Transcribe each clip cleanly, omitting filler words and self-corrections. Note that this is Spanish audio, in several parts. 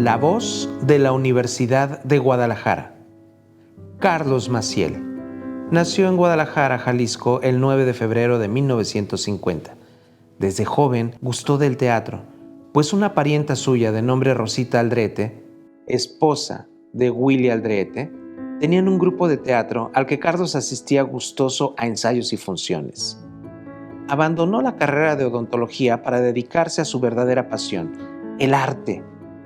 La voz de la Universidad de Guadalajara. Carlos Maciel nació en Guadalajara, Jalisco, el 9 de febrero de 1950. Desde joven gustó del teatro, pues una parienta suya de nombre Rosita Aldrete, esposa de Willy Aldrete, tenían un grupo de teatro al que Carlos asistía gustoso a ensayos y funciones. Abandonó la carrera de odontología para dedicarse a su verdadera pasión, el arte,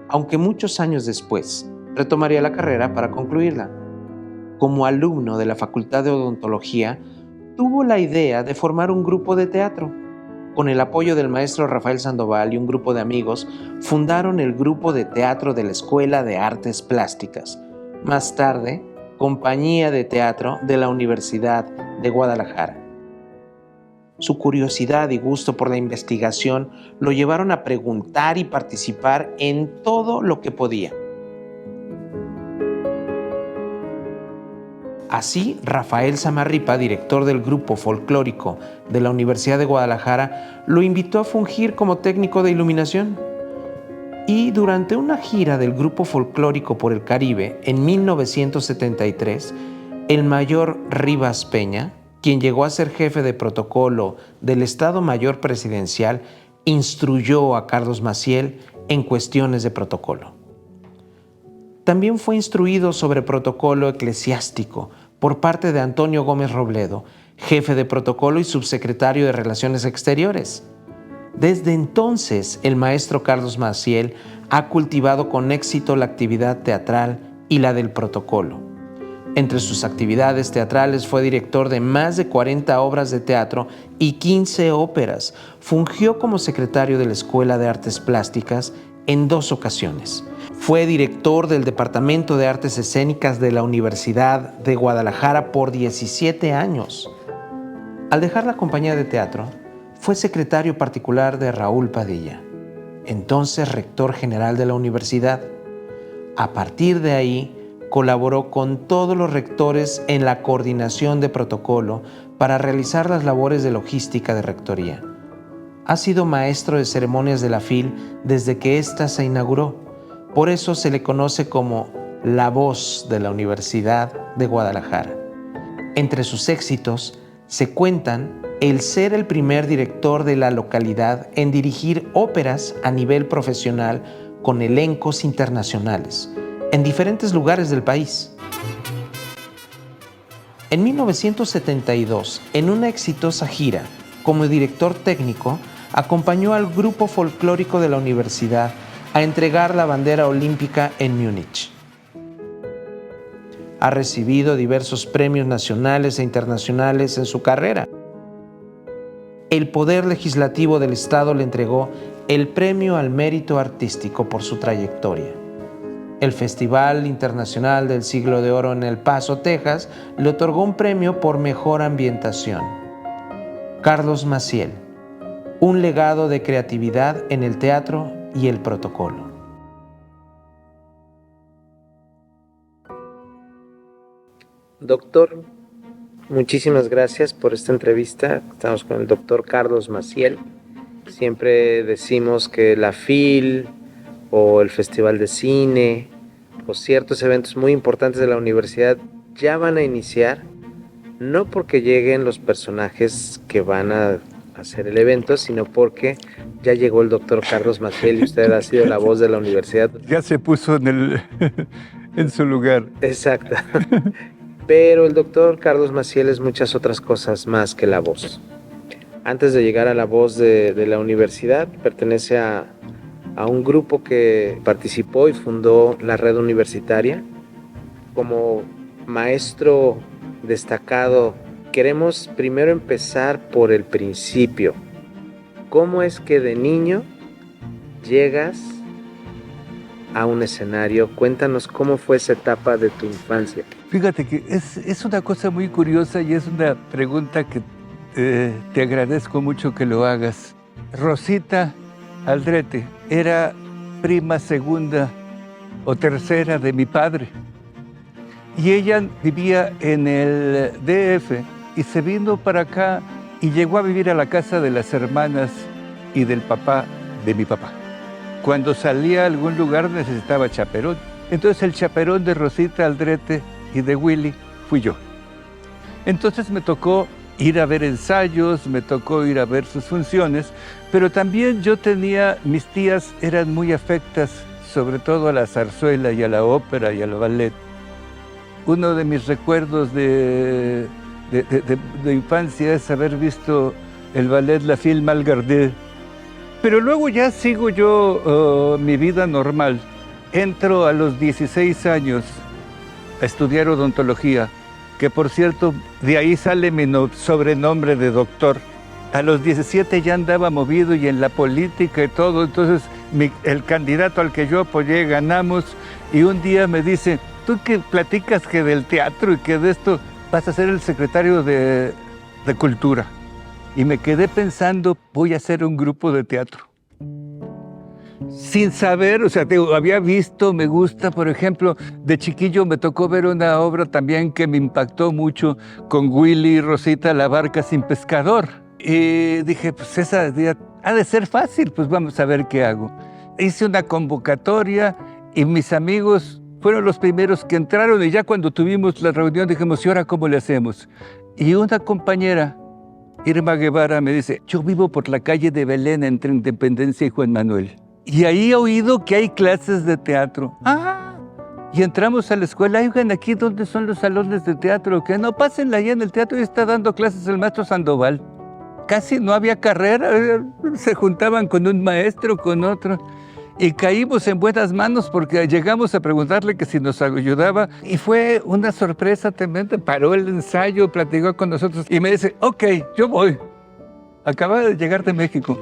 aunque muchos años después retomaría la carrera para concluirla. Como alumno de la Facultad de Odontología, tuvo la idea de formar un grupo de teatro. Con el apoyo del maestro Rafael Sandoval y un grupo de amigos, fundaron el grupo de teatro de la Escuela de Artes Plásticas. Más tarde, Compañía de Teatro de la Universidad de Guadalajara. Su curiosidad y gusto por la investigación lo llevaron a preguntar y participar en todo lo que podía. Así, Rafael Samarripa, director del grupo folclórico de la Universidad de Guadalajara, lo invitó a fungir como técnico de iluminación. Y durante una gira del grupo folclórico por el Caribe en 1973, el mayor Rivas Peña, quien llegó a ser jefe de protocolo del Estado Mayor Presidencial, instruyó a Carlos Maciel en cuestiones de protocolo. También fue instruido sobre protocolo eclesiástico por parte de Antonio Gómez Robledo, jefe de protocolo y subsecretario de Relaciones Exteriores. Desde entonces, el maestro Carlos Maciel ha cultivado con éxito la actividad teatral y la del protocolo. Entre sus actividades teatrales fue director de más de 40 obras de teatro y 15 óperas. Fungió como secretario de la Escuela de Artes Plásticas en 2 ocasiones. Fue director del Departamento de Artes Escénicas de la Universidad de Guadalajara por 17 años. Al dejar la compañía de teatro, fue secretario particular de Raúl Padilla, entonces rector general de la universidad. A partir de ahí, colaboró con todos los rectores en la coordinación de protocolo para realizar las labores de logística de rectoría. Ha sido maestro de ceremonias de la FIL desde que ésta se inauguró. Por eso se le conoce como la voz de la Universidad de Guadalajara. Entre sus éxitos se cuentan el ser el primer director de la localidad en dirigir óperas a nivel profesional con elencos internacionales en diferentes lugares del país. En 1972, en una exitosa gira como director técnico, acompañó al grupo folclórico de la universidad a entregar la bandera olímpica en Múnich. Ha recibido diversos premios nacionales e internacionales en su carrera. El Poder Legislativo del Estado le entregó el Premio al Mérito Artístico por su trayectoria. El Festival Internacional del Siglo de Oro en El Paso, Texas, le otorgó un premio por mejor ambientación. Carlos Maciel, un legado de creatividad en el teatro y el protocolo. Doctor, muchísimas gracias por esta entrevista. Estamos con el doctor Carlos Maciel. Siempre decimos que la FIL o el Festival de Cine o ciertos eventos muy importantes de la universidad ya van a iniciar, no porque lleguen los personajes que van a hacer el evento, sino porque ya llegó el doctor Carlos Maciel y usted ha sido la voz de la universidad. Ya se puso en su lugar. Exacto. Pero el doctor Carlos Maciel es muchas otras cosas más que la voz. Antes de llegar a la voz de la universidad, pertenece a un grupo que participó y fundó la red universitaria. Como maestro destacado, queremos primero empezar por el principio. ¿Cómo es que de niño llegas a un escenario? Cuéntanos cómo fue esa etapa de tu infancia. Fíjate que es una cosa muy curiosa y es una pregunta que te agradezco mucho que lo hagas. Rosita Aldrete era prima segunda o tercera de mi padre. Y ella vivía en el DF y se vino para acá y llegó a vivir a la casa de las hermanas y del papá de mi papá. cuando salía a algún lugar necesitaba chaperón. Entonces el chaperón de Rosita Aldrete y de Willy fui yo. Entonces me tocó ir a ver ensayos, me tocó ir a ver sus funciones, pero también mis tías eran muy afectas, sobre todo a la zarzuela y a la ópera y al ballet. Uno de mis recuerdos de infancia es haber visto el ballet La Fille Malgardée. Pero luego ya sigo yo mi vida normal. Entro a los 16 años a estudiar odontología, que por cierto, de ahí sale mi sobrenombre de doctor. A los 17 ya andaba movido y en la política y todo, entonces el candidato al que yo apoyé ganamos y un día me dice, tú que platicas que del teatro y que de esto vas a ser el secretario de Cultura. Y me quedé pensando, voy a hacer un grupo de teatro. Sin saber, o sea, había visto, me gusta, por ejemplo, de chiquillo me tocó ver una obra también que me impactó mucho con Willy y Rosita, La barca sin pescador. Y dije, pues esa ha de ser fácil, pues vamos a ver qué hago. Hice una convocatoria y mis amigos fueron los primeros que entraron y ya cuando tuvimos la reunión dijimos, ¿y ahora cómo le hacemos? Y una compañera, Irma Guevara, me dice, yo vivo por la calle de Belén entre Independencia y Juan Manuel. Y ahí he oído que hay clases de teatro. Y entramos a la escuela, oigan, aquí ¿dónde son los salones de teatro? Que no, pásenla allá en el teatro y está dando clases el maestro Sandoval. Casi no había carrera, se juntaban con un maestro, con otro. Y caímos en buenas manos porque llegamos a preguntarle que si nos ayudaba. Y fue una sorpresa tremenda. Paró el ensayo, platicó con nosotros y me dice, ok, yo voy. Acaba de llegar de México.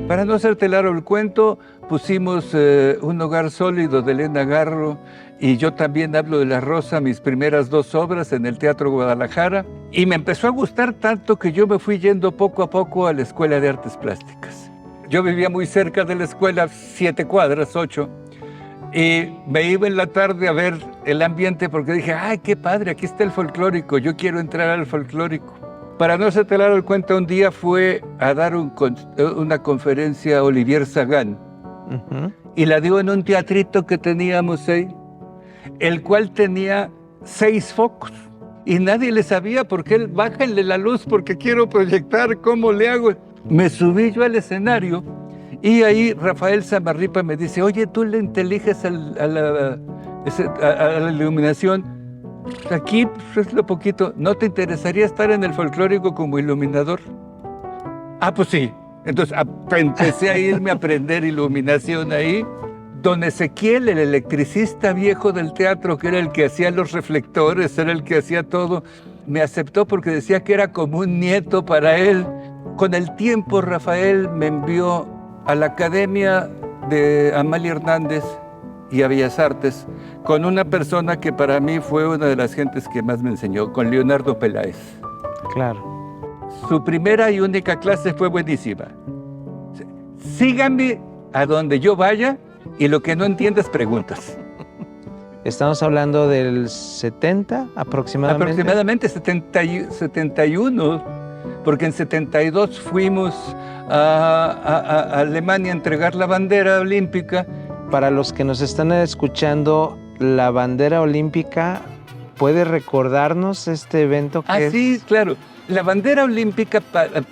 Para no hacerte largo el cuento, pusimos Un hogar sólido de Elena Garro y yo también hablo de La Rosa, mis primeras 2 obras en el Teatro Guadalajara. Y me empezó a gustar tanto que yo me fui yendo poco a poco a la Escuela de Artes Plásticas. Yo vivía muy cerca de la escuela, 7 cuadras, 8. Y me iba en la tarde a ver el ambiente porque dije, ¡ay, qué padre! Aquí está el folclórico, yo quiero entrar al folclórico. Para no hacerte largo el cuento, un día fue a dar una conferencia a Olivier Sagán. Y la dio en un teatrito que teníamos ahí, el cual tenía 6 focos. Y nadie le sabía por qué, bájenle la luz porque quiero proyectar, ¿cómo le hago? Me subí yo al escenario y ahí Rafael Samarripa me dice, oye, ¿tú le inteliges a la iluminación? Aquí pues, es lo poquito. ¿No te interesaría estar en el folclórico como iluminador? Pues sí. Entonces empecé a irme a aprender iluminación ahí. Don Ezequiel, el electricista viejo del teatro, que era el que hacía los reflectores, era el que hacía todo, me aceptó porque decía que era como un nieto para él. Con el tiempo, Rafael me envió a la Academia de Amalia Hernández y a Bellas Artes, con una persona que para mí fue una de las gentes que más me enseñó, con Leonardo Peláez. Claro. Su primera y única clase fue buenísima. Síganme a donde yo vaya y lo que no entiendas, preguntas. Estamos hablando del 70 aproximadamente. Aproximadamente 71, porque en 72 fuimos a Alemania a entregar la bandera olímpica. Para los que nos están escuchando, la bandera olímpica, ¿puede recordarnos este evento? Sí, claro. La bandera olímpica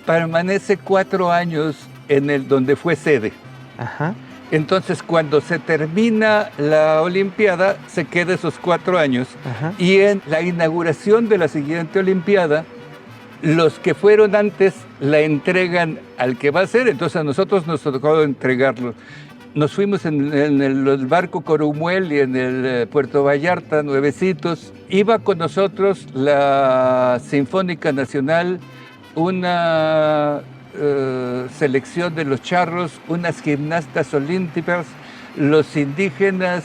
permanece 4 años en donde fue sede. Ajá. Entonces, cuando se termina la Olimpiada, se queda esos 4 años. Ajá. Y en la inauguración de la siguiente Olimpiada, los que fueron antes la entregan al que va a ser. Entonces, a nosotros nos tocó entregarlo. Nos fuimos en el barco Corumuel y en el Puerto Vallarta, nuevecitos. Iba con nosotros la Sinfónica Nacional, una selección de los charros, unas gimnastas olímpicas, los indígenas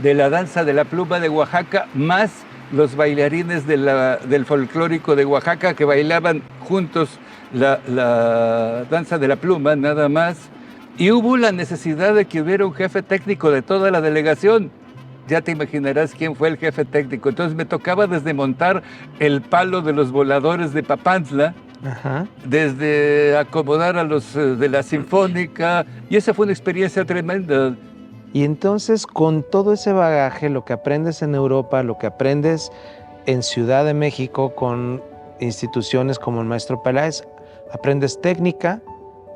de la danza de la pluma de Oaxaca, más los bailarines del folclórico de Oaxaca que bailaban juntos la danza de la pluma, nada más. Y hubo la necesidad de que hubiera un jefe técnico de toda la delegación. Ya te imaginarás quién fue el jefe técnico. Entonces me tocaba desde montar el palo de los voladores de Papantla, Ajá. desde acomodar a los de la Sinfónica, y esa fue una experiencia tremenda. Y entonces, con todo ese bagaje, lo que aprendes en Europa, lo que aprendes en Ciudad de México con instituciones como el maestro Peláez, aprendes técnica,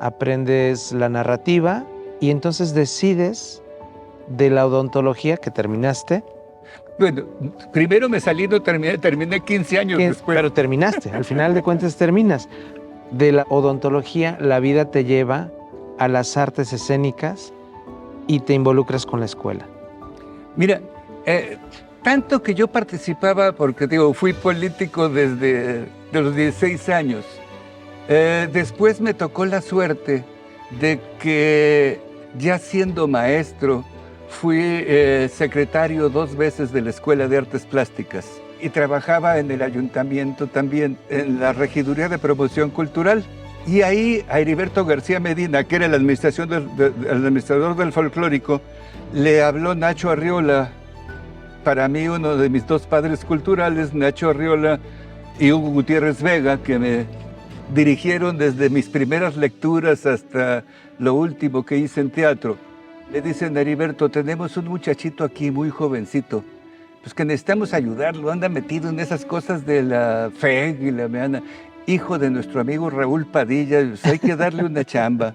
aprendes la narrativa y entonces decides de la odontología que terminaste. Bueno, primero me salí, no terminé 15 años después. Pero terminaste, al final de cuentas terminas. De la odontología, la vida te lleva a las artes escénicas y te involucras con la escuela. Mira, tanto que yo participaba, porque digo, fui político desde de los 16 años. Después me tocó la suerte de que, ya siendo maestro, fui secretario 2 veces de la Escuela de Artes Plásticas y trabajaba en el ayuntamiento también, en la Regiduría de Promoción Cultural. Y ahí a Heriberto García Medina, que era el administrador del folclórico, le habló Nacho Arriola, para mí uno de mis 2 padres culturales, Nacho Arriola y Hugo Gutiérrez Vega, que me dirigieron desde mis primeras lecturas hasta lo último que hice en teatro. Le dicen a Heriberto, tenemos un muchachito aquí muy jovencito, pues que necesitamos ayudarlo, anda metido en esas cosas de la FEG y la meana, hijo de nuestro amigo Raúl Padilla, pues hay que darle una chamba.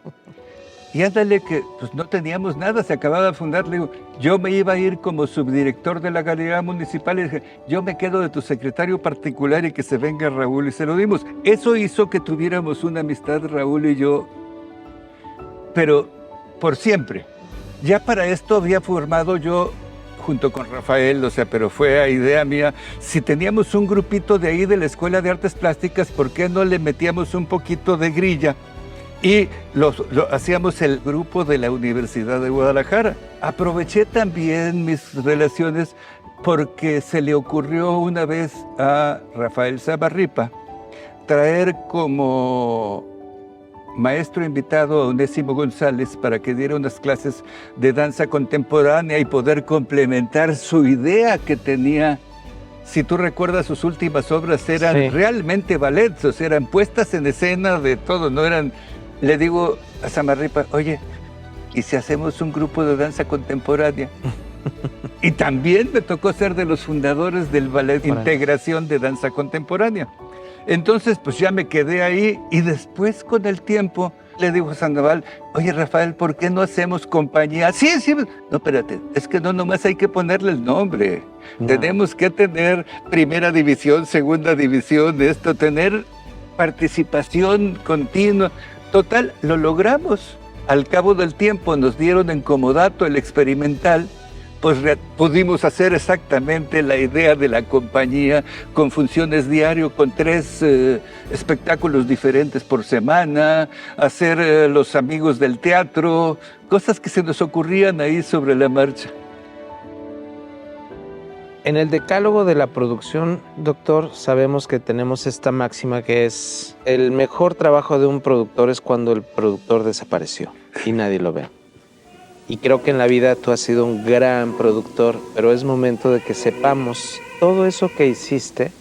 Y ándale que pues no teníamos nada, se acababa de fundar, le digo, yo me iba a ir como subdirector de la Galería Municipal y dije, yo me quedo de tu secretario particular y que se venga Raúl, y se lo dimos. Eso hizo que tuviéramos una amistad Raúl y yo, pero por siempre. Ya para esto había formado yo, junto con Rafael, o sea, pero fue idea mía, si teníamos un grupito de ahí de la Escuela de Artes Plásticas, ¿por qué no le metíamos un poquito de grilla? Y hacíamos el grupo de la Universidad de Guadalajara. Aproveché también mis relaciones porque se le ocurrió una vez a Rafael Samarripa traer como maestro invitado a Onésimo González para que diera unas clases de danza contemporánea y poder complementar su idea que tenía. Si tú recuerdas, sus últimas obras eran realmente ballets, o sea, eran puestas en escena de todo, no eran... Le digo a Samarripa, oye, ¿y si hacemos un grupo de danza contemporánea? Y también me tocó ser de los fundadores del ballet Integración de Danza Contemporánea. Entonces, pues ya me quedé ahí y después, con el tiempo, le digo a Sandoval, oye, Rafael, ¿por qué no hacemos compañía? Sí. No, espérate, es que no nomás hay que ponerle el nombre. No. Tenemos que tener primera división, segunda división, tener participación continua. Total, lo logramos. Al cabo del tiempo nos dieron en comodato el experimental, pues pudimos hacer exactamente la idea de la compañía con funciones diario, con 3 espectáculos diferentes por semana, hacer los amigos del teatro, cosas que se nos ocurrían ahí sobre la marcha. En el decálogo de la producción, doctor, sabemos que tenemos esta máxima que es el mejor trabajo de un productor es cuando el productor desapareció y nadie lo ve. Y creo que en la vida tú has sido un gran productor, pero es momento de que sepamos todo eso que hiciste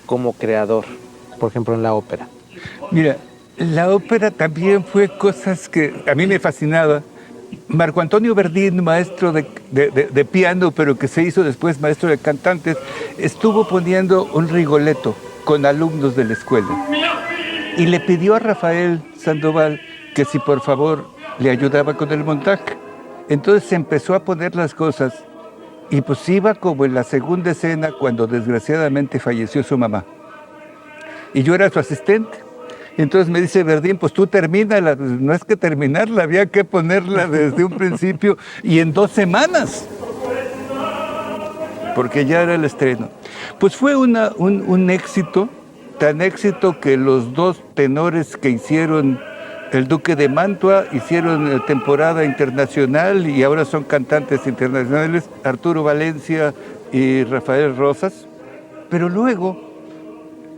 como creador, por ejemplo en la ópera. Mira, la ópera también fue cosas que a mí me fascinaba. Marco Antonio Verdín, maestro de piano, pero que se hizo después maestro de cantantes, estuvo poniendo un Rigoletto con alumnos de la escuela. Y le pidió a Rafael Sandoval que si por favor le ayudaba con el montaje. Entonces se empezó a poner las cosas y pues iba como en la segunda escena cuando desgraciadamente falleció su mamá. Y yo era su asistente. Entonces me dice Verdín, pues tú termínala. No es que terminarla, había que ponerla desde un principio y en 2 semanas, porque ya era el estreno. Pues fue un éxito, tan éxito que los 2 tenores que hicieron El Duque de Mantua hicieron temporada internacional y ahora son cantantes internacionales, Arturo Valencia y Rafael Rosas. Pero luego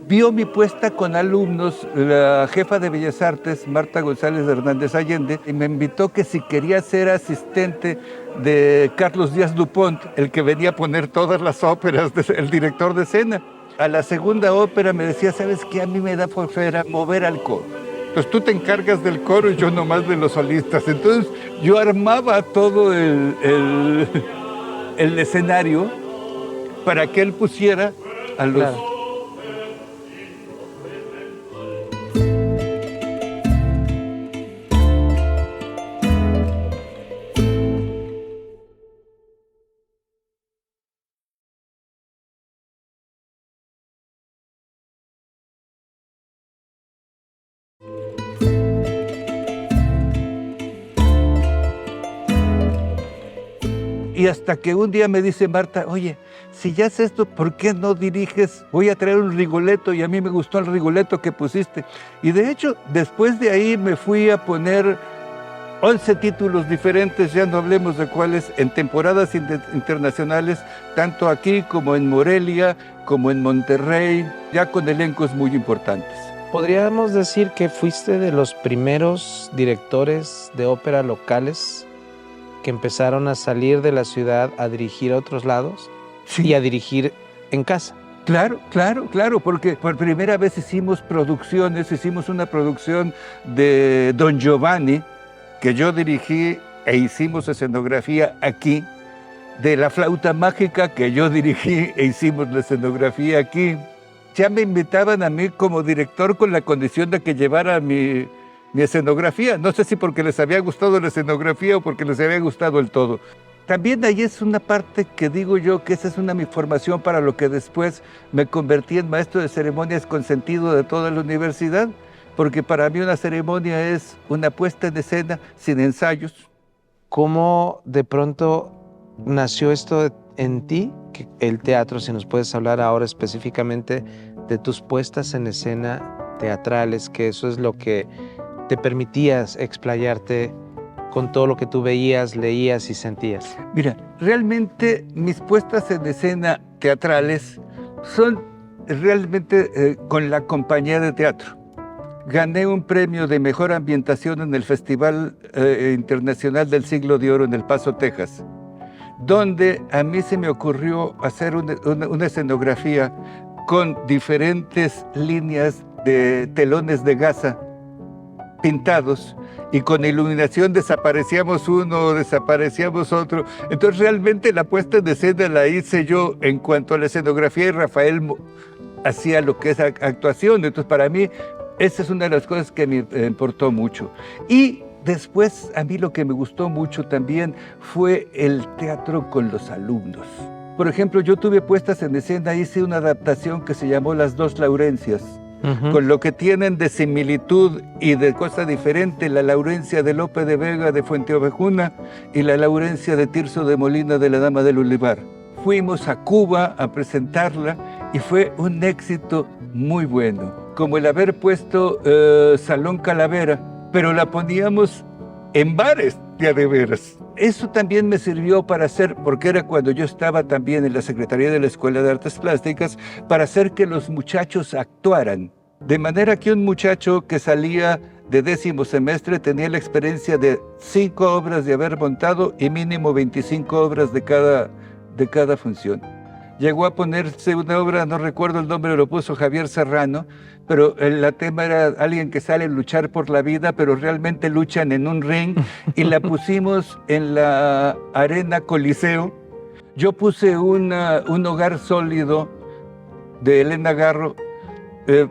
vio mi puesta con alumnos, la jefa de Bellas Artes, Marta González Hernández Allende, y me invitó que si quería ser asistente de Carlos Díaz Dupont, el que venía a poner todas las óperas, el director de escena. A la segunda ópera me decía, ¿sabes qué? A mí me da flojera mover al coro. Entonces tú te encargas del coro y yo nomás de los solistas. Entonces yo armaba todo el escenario para que él pusiera a los... Claro. Y hasta que un día me dice Marta, oye, si ya haces esto, ¿por qué no diriges? Voy a traer un Rigoletto y a mí me gustó el Rigoletto que pusiste. Y de hecho, después de ahí me fui a poner 11 títulos diferentes, ya no hablemos de cuáles, en temporadas internacionales, tanto aquí como en Morelia, como en Monterrey, ya con elencos muy importantes. ¿Podríamos decir que fuiste de los primeros directores de ópera locales que empezaron a salir de la ciudad a dirigir a otros lados? Sí. Y a dirigir en casa? Claro, porque por primera vez hicimos una producción de Don Giovanni, que yo dirigí e hicimos escenografía aquí, de La Flauta Mágica, que yo dirigí e hicimos la escenografía aquí. Ya me invitaban a mí como director con la condición de que llevara mi escenografía. No sé si porque les había gustado la escenografía o porque les había gustado el todo. También ahí es una parte que digo yo que esa es mi formación para lo que después me convertí en maestro de ceremonias consentido de toda la universidad, porque para mí una ceremonia es una puesta en escena sin ensayos. ¿Cómo de pronto nació esto en ti? Que el teatro, si nos puedes hablar ahora específicamente de tus puestas en escena teatrales, que eso es lo que te permitías explayarte con todo lo que tú veías, leías y sentías. Mira, realmente mis puestas en escena teatrales son realmente con la compañía de teatro. Gané un premio de mejor ambientación en el Festival Internacional del Siglo de Oro en El Paso, Texas, donde a mí se me ocurrió hacer una escenografía con diferentes líneas de telones de gasa pintados, y con iluminación desaparecíamos uno, desaparecíamos otro. Entonces realmente la puesta en escena la hice yo en cuanto a la escenografía, y Rafael hacía lo que es actuación. Entonces para mí esa es una de las cosas que me importó mucho. Y después a mí lo que me gustó mucho también fue el teatro con los alumnos. Por ejemplo, yo tuve puestas en escena, hice una adaptación que se llamó Las Dos Laurencias. Con lo que tienen de similitud y de cosa diferente la Laurencia de Lope de Vega de Fuenteovejuna y la Laurencia de Tirso de Molina de la Dama del Olivar. Fuimos a Cuba a presentarla y fue un éxito muy bueno, como el haber puesto Salón Calavera, pero la poníamos en bares de veras. Eso también me sirvió para hacer, porque era cuando yo estaba también en la Secretaría de la Escuela de Artes Plásticas, para hacer que los muchachos actuaran. De manera que un muchacho que salía de 10º semestre tenía la experiencia de 5 obras de haber montado y mínimo 25 obras de cada función. Llegó a ponerse una obra, no recuerdo el nombre, lo puso Javier Serrano, pero el tema era alguien que sale a luchar por la vida, pero realmente luchan en un ring, y la pusimos en la Arena Coliseo. Yo puse un hogar sólido de Elena Garro.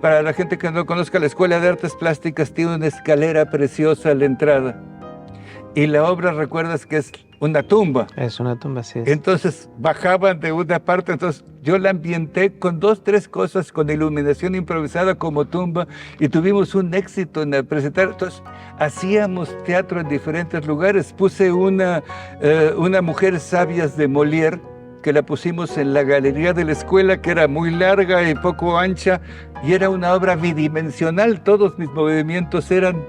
Para la gente que no conozca, la Escuela de Artes Plásticas tiene una escalera preciosa a la entrada. Y la obra, recuerdas que es una tumba. Es una tumba, sí. Entonces bajaban de una parte, entonces yo la ambienté con 2, 3 cosas, con iluminación improvisada como tumba, y tuvimos un éxito en presentar. Entonces hacíamos teatro en diferentes lugares. Puse una Mujeres Sabias de Molière, que la pusimos en la galería de la escuela, que era muy larga y poco ancha, y era una obra bidimensional. Todos mis movimientos eran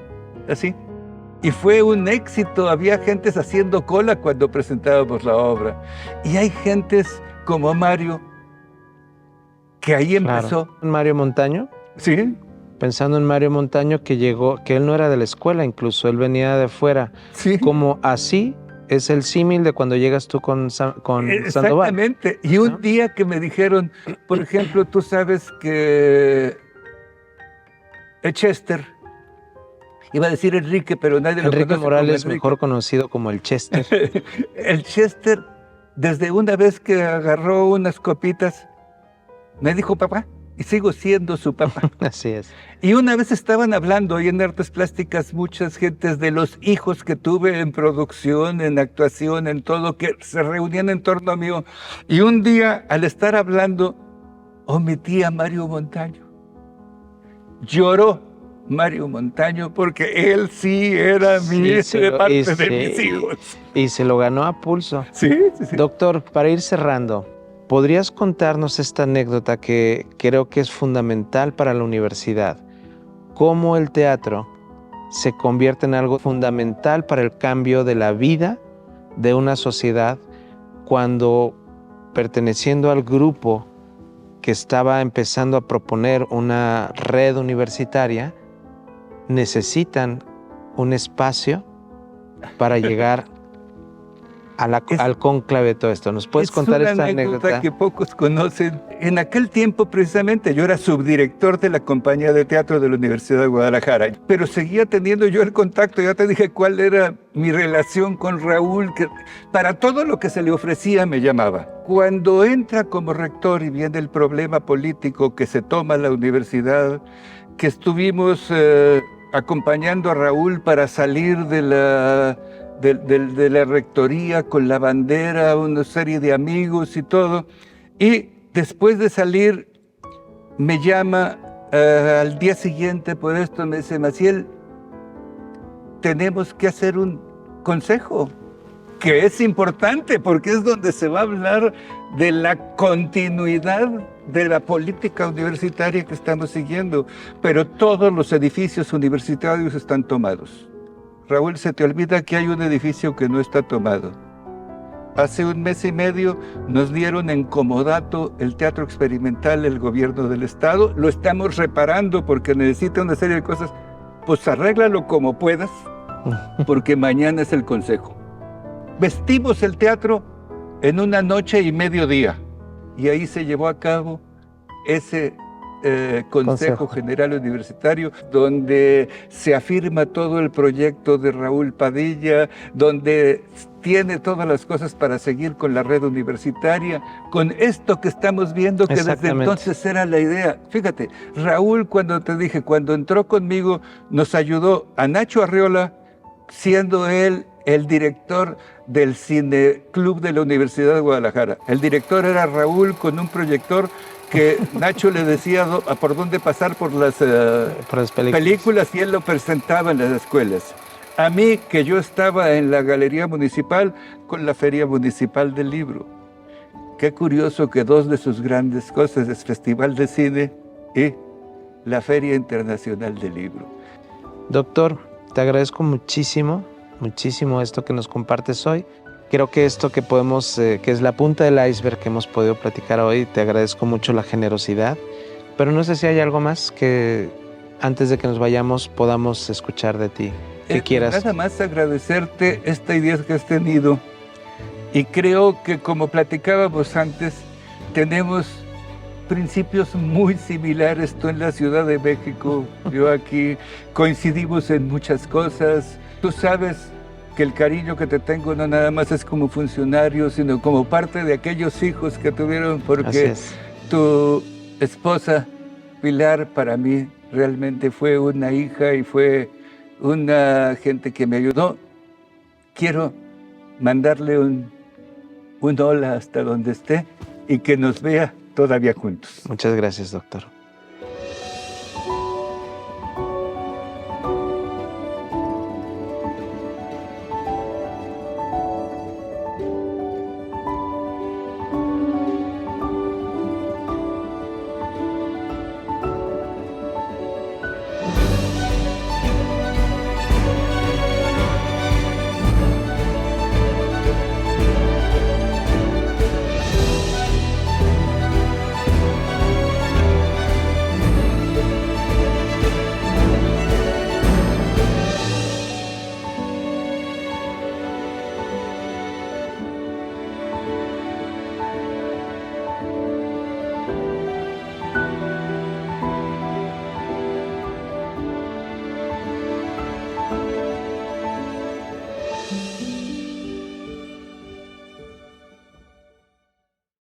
así. Y fue un éxito, había gentes haciendo cola cuando presentábamos la obra. Y hay gentes como Mario, que ahí Claro. empezó. Mario Montaño, Sí, pensando en Mario Montaño que llegó, que él no era de la escuela incluso, él venía de fuera. sí. Como así es el símil de cuando llegas tú con Sandoval. Exactamente. Y un ¿no? día que me dijeron, por ejemplo, tú sabes que Chester, iba a decir Enrique, pero nadie lo Enrique conoce como Morales, Enrique. mejor conocido como el Chester. El Chester, desde una vez que agarró unas copitas, me dijo papá, y sigo siendo su papá. Así es. Y una vez estaban hablando ahí en Artes Plásticas muchas gentes de los hijos que tuve en producción, en actuación, en todo, que se reunían en torno a mí. Y un día, al estar hablando, omití a Mario Montaño. Lloró Mario Montaño porque él sí era parte de mis hijos. Y se lo ganó a pulso. Sí, sí, sí. Doctor, para ir cerrando, ¿podrías contarnos esta anécdota que creo que es fundamental para la universidad? ¿Cómo el teatro se convierte en algo fundamental para el cambio de la vida de una sociedad cuando, perteneciendo al grupo que estaba empezando a proponer una red universitaria, necesitan un espacio para llegar al cónclave de todo esto? ¿Nos puedes contar esta anécdota? Es una anécdota que pocos conocen. En aquel tiempo, precisamente, yo era subdirector de la compañía de teatro de la Universidad de Guadalajara, pero seguía teniendo yo el contacto. Ya te dije cuál era mi relación con Raúl, que para todo lo que se le ofrecía me llamaba. Cuando entra como rector y viene el problema político que se toma la universidad, que estuvimos acompañando a Raúl para salir de la rectoría con la bandera, una serie de amigos y todo. Y después de salir, me llama al día siguiente por esto, me dice, Maciel, tenemos que hacer un consejo, que es importante porque es donde se va a hablar de la continuidad de la política universitaria que estamos siguiendo, pero todos los edificios universitarios están tomados. Raúl, se te olvida que hay un edificio que no está tomado. Hace un mes y medio nos dieron en comodato el Teatro Experimental, el gobierno del estado. Lo estamos reparando porque necesita una serie de cosas. Pues arréglalo como puedas, porque mañana es el consejo. Vestimos el teatro en una noche y mediodía. Y ahí se llevó a cabo ese Consejo General Universitario, donde se afirma todo el proyecto de Raúl Padilla, donde tiene todas las cosas para seguir con la red universitaria, con esto que estamos viendo, que desde entonces era la idea. Fíjate, Raúl, cuando entró conmigo, nos ayudó a Nacho Arriola, siendo él el director del Cine Club de la Universidad de Guadalajara. El director era Raúl con un proyector que Nacho le decía por dónde pasar por las películas y él lo presentaba en las escuelas. A mí, que yo estaba en la Galería Municipal con la Feria Municipal del Libro. Qué curioso que dos de sus grandes cosas es Festival de Cine y la Feria Internacional del Libro. Doctor, te agradezco muchísimo esto que nos compartes hoy. Creo que esto que que es la punta del iceberg que hemos podido platicar hoy, te agradezco mucho la generosidad, pero no sé si hay algo más que antes de que nos vayamos podamos escuchar de ti, que quieras. Nada más agradecerte esta idea que has tenido, y creo que, como platicábamos antes, tenemos principios muy similares. Tú en la Ciudad de México, yo aquí, coincidimos en muchas cosas. Tú sabes que el cariño que te tengo no nada más es como funcionario, sino como parte de aquellos hijos que tuvieron, porque tu esposa, Pilar, para mí realmente fue una hija y fue una gente que me ayudó. Quiero mandarle un hola hasta donde esté y que nos vea todavía juntos. Muchas gracias, doctor.